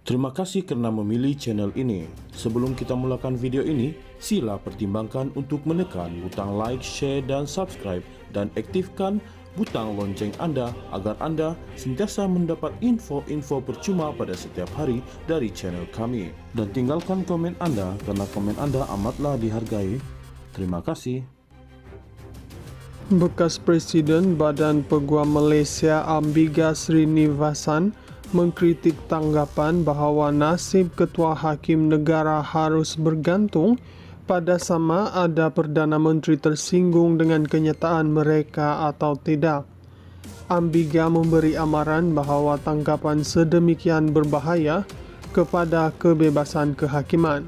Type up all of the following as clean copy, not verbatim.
Terima kasih karena memilih channel ini. Sebelum kita mulakan video ini, sila pertimbangkan untuk menekan butang like, share, dan subscribe, dan aktifkan butang lonceng Anda agar Anda sentiasa mendapat info-info percuma pada setiap hari dari channel kami. Dan tinggalkan komen Anda karena komen Anda amatlah dihargai. Terima kasih. Bekas Presiden Badan Peguam Malaysia Ambiga Srinivasan mengkritik tanggapan bahwa nasib Ketua Hakim Negara harus bergantung pada sama ada Perdana Menteri tersinggung dengan kenyataan mereka atau tidak. Ambiga memberi amaran bahwa tanggapan sedemikian berbahaya kepada kebebasan kehakiman.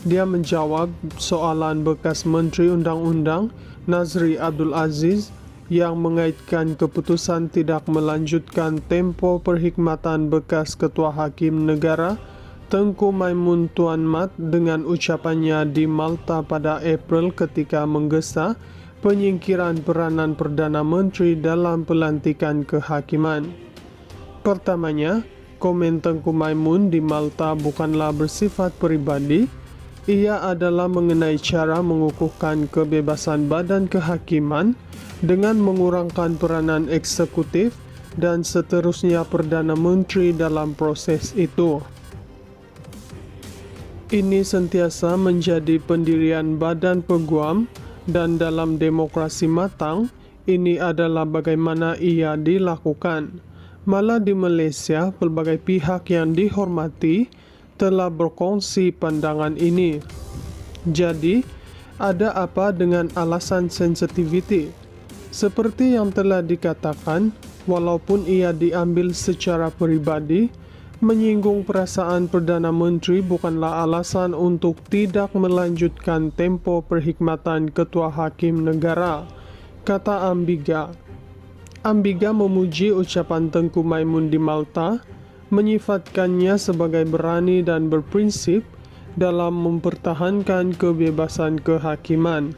Dia menjawab soalan bekas Menteri Undang-Undang Nazri Abdul Aziz yang mengaitkan keputusan tidak melanjutkan tempo perkhidmatan bekas Ketua Hakim Negara Tengku Maimun Tuan Mat dengan ucapannya di Malta pada April ketika menggesa penyingkiran peranan Perdana Menteri dalam pelantikan kehakiman. Pertamanya, komen Tengku Maimun di Malta bukanlah bersifat peribadi, ia adalah mengenai cara mengukuhkan kebebasan badan kehakiman dengan mengurangkan peranan eksekutif dan seterusnya Perdana Menteri dalam proses itu. Ini sentiasa menjadi pendirian badan peguam dan dalam demokrasi matang, ini adalah bagaimana ia dilakukan. Malah di Malaysia, pelbagai pihak yang dihormati telah berkongsi pandangan ini. Jadi, ada apa dengan alasan sensitivity? Seperti yang telah dikatakan, walaupun ia diambil secara peribadi, menyinggung perasaan Perdana Menteri bukanlah alasan untuk tidak melanjutkan tempo perkhidmatan Ketua Hakim Negara, kata Ambiga. Ambiga memuji ucapan Tengku Maimun di Malta, menyifatkannya sebagai berani dan berprinsip dalam mempertahankan kebebasan kehakiman.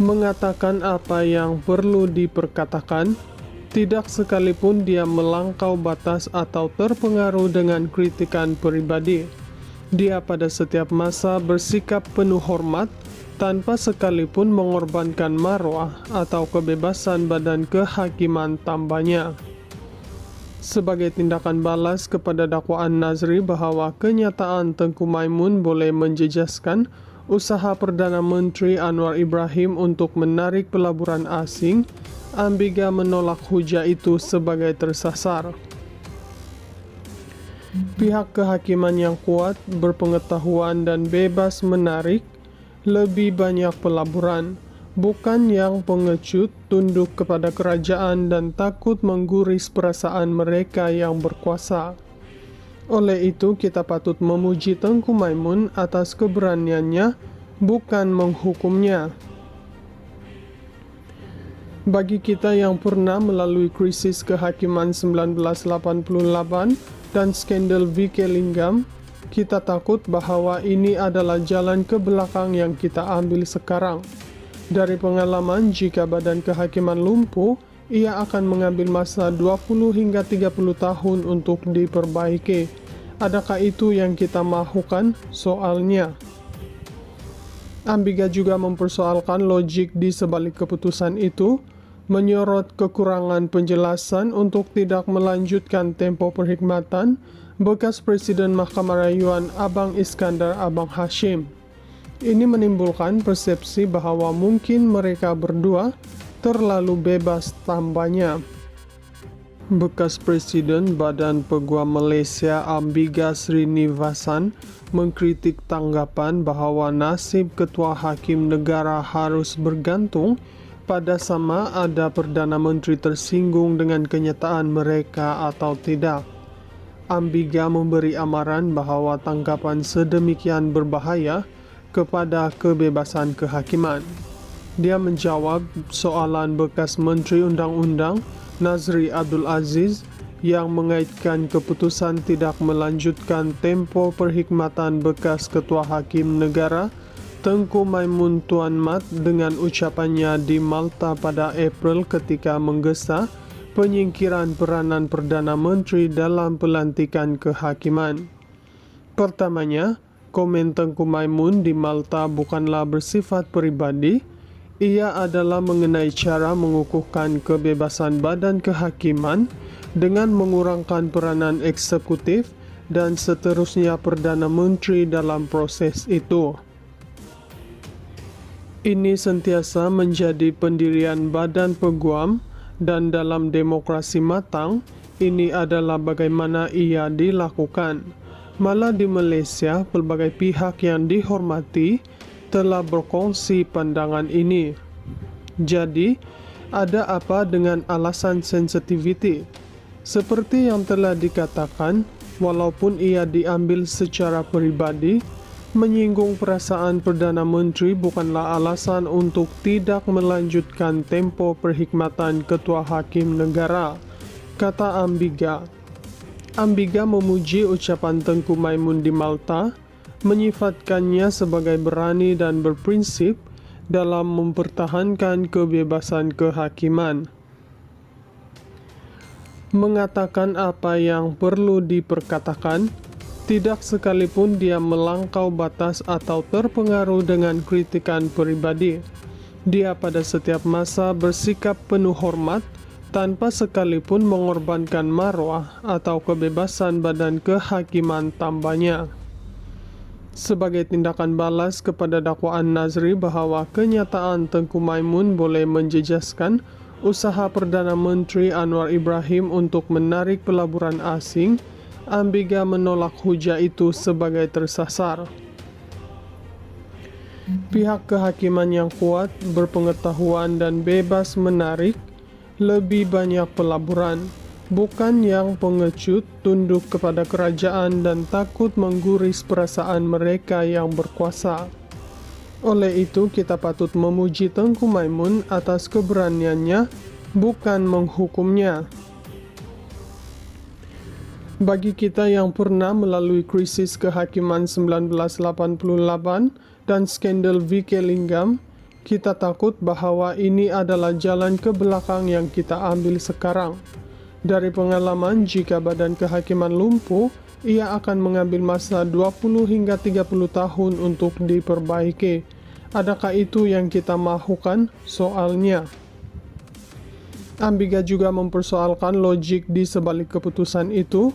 Mengatakan apa yang perlu diperkatakan, tidak sekalipun dia melangkau batas atau terpengaruh dengan kritikan pribadi. Dia pada setiap masa bersikap penuh hormat tanpa sekalipun mengorbankan marwah atau kebebasan badan kehakiman tambahnya. Sebagai tindakan balas kepada dakwaan Nazri bahwa kenyataan Tengku Maimun boleh menjejaskan usaha Perdana Menteri Anwar Ibrahim untuk menarik pelaburan asing, Ambiga menolak hujah itu sebagai tersasar. Pihak kehakiman yang kuat, berpengetahuan dan bebas menarik lebih banyak pelaburan, bukan yang pengecut, tunduk kepada kerajaan dan takut mengguris perasaan mereka yang berkuasa. Oleh itu, kita patut memuji Tengku Maimun atas keberaniannya, bukan menghukumnya. Bagi kita yang pernah melalui krisis kehakiman 1988 dan skandal VK Lingam, kita takut bahwa ini adalah jalan ke belakang yang kita ambil sekarang. Dari pengalaman, jika badan kehakiman lumpuh, ia akan mengambil masa 20 hingga 30 tahun untuk diperbaiki. Adakah itu yang kita mahukan? Soalnya. Ambiga juga mempersoalkan logik di sebalik keputusan itu, menyorot kekurangan penjelasan untuk tidak melanjutkan tempo perkhidmatan bekas Presiden Mahkamah Rayuan Abang Iskandar Abang Hashim. Ini menimbulkan persepsi bahwa mungkin mereka berdua terlalu bebas tambahnya. Bekas Presiden Badan Peguam Malaysia Ambiga Srinivasan mengkritik tanggapan bahwa nasib Ketua Hakim Negara harus bergantung pada sama ada Perdana Menteri tersinggung dengan kenyataan mereka atau tidak. Ambiga memberi amaran bahwa tanggapan sedemikian berbahaya kepada kebebasan kehakiman. Dia menjawab soalan bekas Menteri Undang-Undang Nazri Abdul Aziz yang mengaitkan keputusan tidak melanjutkan tempo perkhidmatan bekas Ketua Hakim Negara Tengku Maimun Tuan Mat dengan ucapannya di Malta pada April ketika menggesa penyingkiran peranan Perdana Menteri dalam pelantikan kehakiman. Pertamanya, komen Tengku Maimun di Malta bukanlah bersifat pribadi, ia adalah mengenai cara mengukuhkan kebebasan badan kehakiman dengan mengurangkan peranan eksekutif dan seterusnya Perdana Menteri dalam proses itu. Ini sentiasa menjadi pendirian Badan Peguam, dan dalam demokrasi matang, ini adalah bagaimana ia dilakukan. Malah di Malaysia, pelbagai pihak yang dihormati telah berkongsi pandangan ini. Jadi, ada apa dengan alasan sensitivity? Seperti yang telah dikatakan, walaupun ia diambil secara pribadi, menyinggung perasaan Perdana Menteri bukanlah alasan untuk tidak melanjutkan tempo perkhidmatan Ketua Hakim Negara, kata Ambiga. Ambiga memuji ucapan Tengku Maimun di Malta, menyifatkannya sebagai berani dan berprinsip dalam mempertahankan kebebasan kehakiman. Mengatakan apa yang perlu diperkatakan, tidak sekalipun dia melangkau batas atau terpengaruh dengan kritikan pribadi. Dia pada setiap masa bersikap penuh hormat tanpa sekalipun mengorbankan marwah atau kebebasan badan kehakiman tambahnya. Sebagai tindakan balas kepada dakwaan Nazri bahwa kenyataan Tengku Maimun boleh menjejaskan usaha Perdana Menteri Anwar Ibrahim untuk menarik pelaburan asing, Ambiga menolak hujah itu sebagai tersasar. Pihak kehakiman yang kuat, berpengetahuan dan bebas menarik lebih banyak pelaburan, bukan yang pengecut, tunduk kepada kerajaan dan takut mengguris perasaan mereka yang berkuasa. Oleh itu, kita patut memuji Tengku Maimun atas keberaniannya, bukan menghukumnya. Bagi kita yang pernah melalui krisis kehakiman 1988 dan skandal VK Linggam, kita takut bahwa ini adalah jalan ke belakang yang kita ambil sekarang. Dari pengalaman, jika badan kehakiman lumpuh, ia akan mengambil masa 20 hingga 30 tahun untuk diperbaiki. Adakah itu yang kita mahukan? Soalnya. Ambiga juga mempersoalkan logik di sebalik keputusan itu,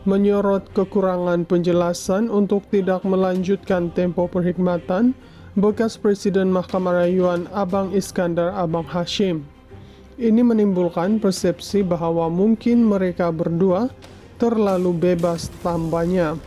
menyorot kekurangan penjelasan untuk tidak melanjutkan tempo perkhidmatan bekas Presiden Mahkamah Rayuan Abang Iskandar Abang Hashim. Ini menimbulkan persepsi bahwa mungkin mereka berdua terlalu bebas tambahnya.